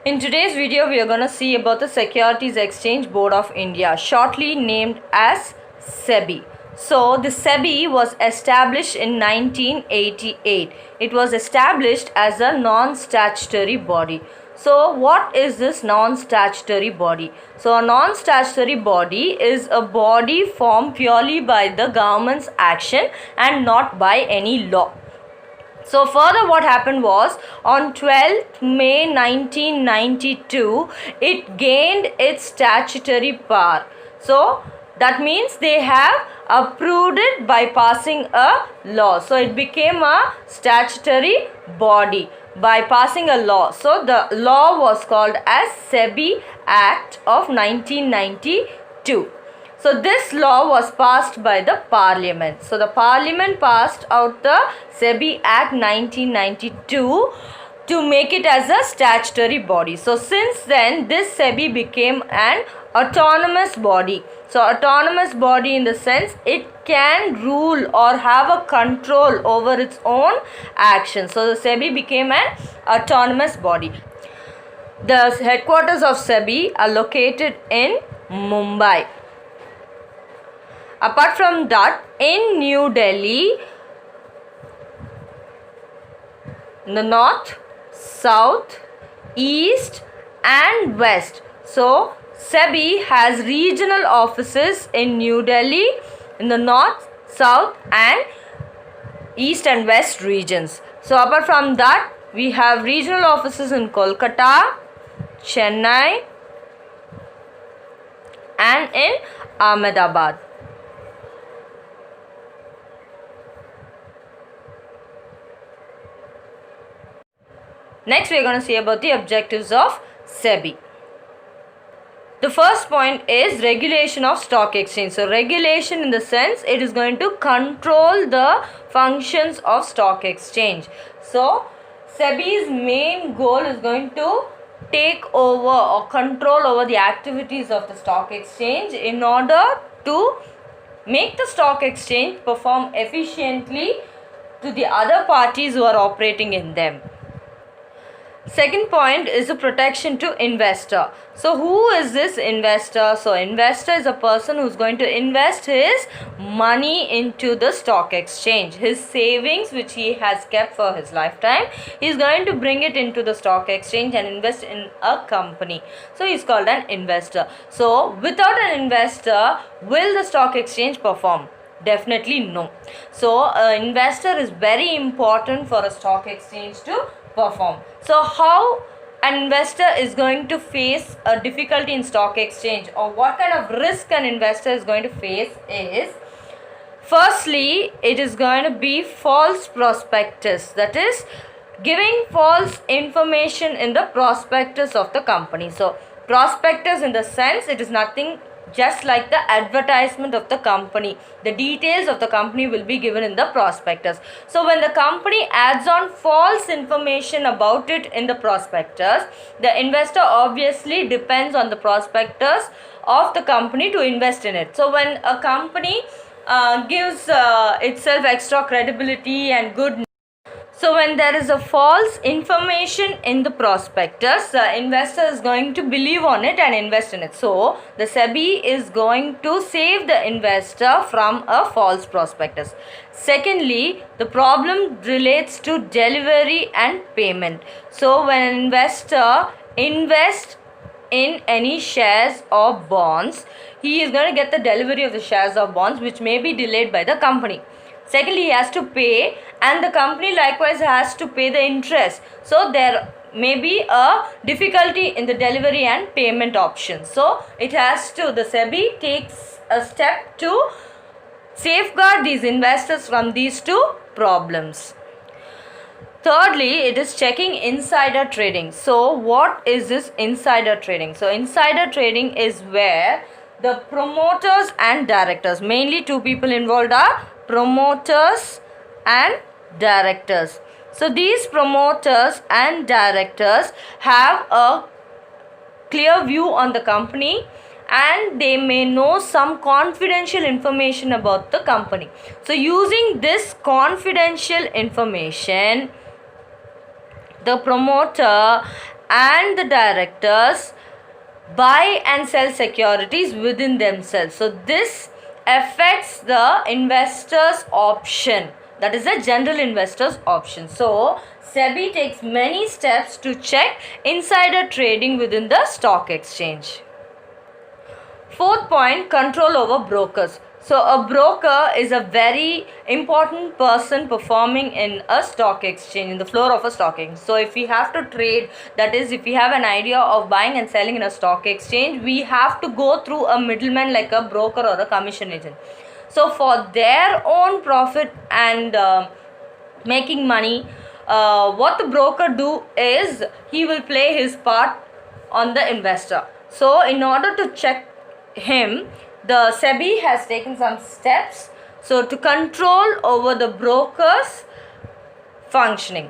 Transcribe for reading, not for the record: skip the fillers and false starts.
In today's video, we are going to see about the Securities Exchange Board of India, shortly named as SEBI. So, the SEBI was established in 1988. It was established as a non-statutory body. So, what is this non-statutory body? So, a non-statutory body is a body formed purely by the government's action and not by any law. So further what happened was on 12th May 1992 it gained its statutory power. So that means they have approved it by passing a law. So it became a statutory body by passing a law. So the law was called as SEBI Act of 1992. So this law was passed by the Parliament. So the Parliament passed out the SEBI Act 1992 to make it as a statutory body. So since then this SEBI became an autonomous body. So autonomous body in the sense it can rule or have a control over its own actions. So the SEBI became an autonomous body. The headquarters of SEBI are located in Mumbai. Apart from that, in New Delhi, in the north, south, east and west. So, SEBI has regional offices in New Delhi, in the north, south and east and west regions. So, apart from that, we have regional offices in Kolkata, Chennai and in Ahmedabad. Next, we are going to see about the objectives of SEBI. The first point is regulation of stock exchange. So, regulation in the sense it is going to control the functions of stock exchange. So, SEBI's main goal is going to take over or control over the activities of the stock exchange in order to make the stock exchange perform efficiently to the other parties who are operating in them. Second point is the protection to investor. So who is this investor? So investor is a person who is going to invest his money into the stock exchange. His savings which he has kept for his lifetime, he is going to bring it into the stock exchange and invest in a company. So he is called an investor. So without an investor, will the stock exchange perform? Definitely no. So an investor is very important for a stock exchange to perform. So how an investor is going to face a difficulty in stock exchange, or what kind of risk an investor is going to face is, firstly it is going to be false prospectus, that is giving false information in the prospectus of the company. So prospectus in the sense it is nothing just like the advertisement of the company. The details of the company will be given in the prospectus. So when the company adds on false information about it in the prospectus, the investor obviously depends on the prospectus of the company to invest in it. So when a company gives itself extra credibility and good, so when there is a false information in the prospectus, the investor is going to believe on it and invest in it. So the SEBI is going to save the investor from a false prospectus. Secondly, the problem relates to delivery and payment. So when an investor invests in any shares or bonds, he is going to get the delivery of the shares or bonds which may be delayed by the company. Secondly, he has to pay, and the company likewise has to pay the interest. So there may be a difficulty in the delivery and payment options. So it has to, the SEBI takes a step to safeguard these investors from these two problems. Thirdly, it is checking insider trading. So what is this insider trading? So insider trading is where the promoters and directors, mainly two people involved are promoters and directors. So these promoters and directors have a clear view on the company and they may know some confidential information about the company. So using this confidential information, the promoter and the directors buy and sell securities within themselves. So this affects the investor's option, that is the general investor's option. So SEBI takes many steps to check insider trading within the stock exchange. Fourth point, control over brokers. So a broker is a very important person performing in a stock exchange, in the floor of a stock exchange. So if we have to trade, that is if we have an idea of buying and selling in a stock exchange, we have to go through a middleman like a broker or a commission agent. So for their own profit and making money, what the broker do is he will play his part on the investor. So in order to check him, the SEBI has taken some steps so to control over the brokers functioning.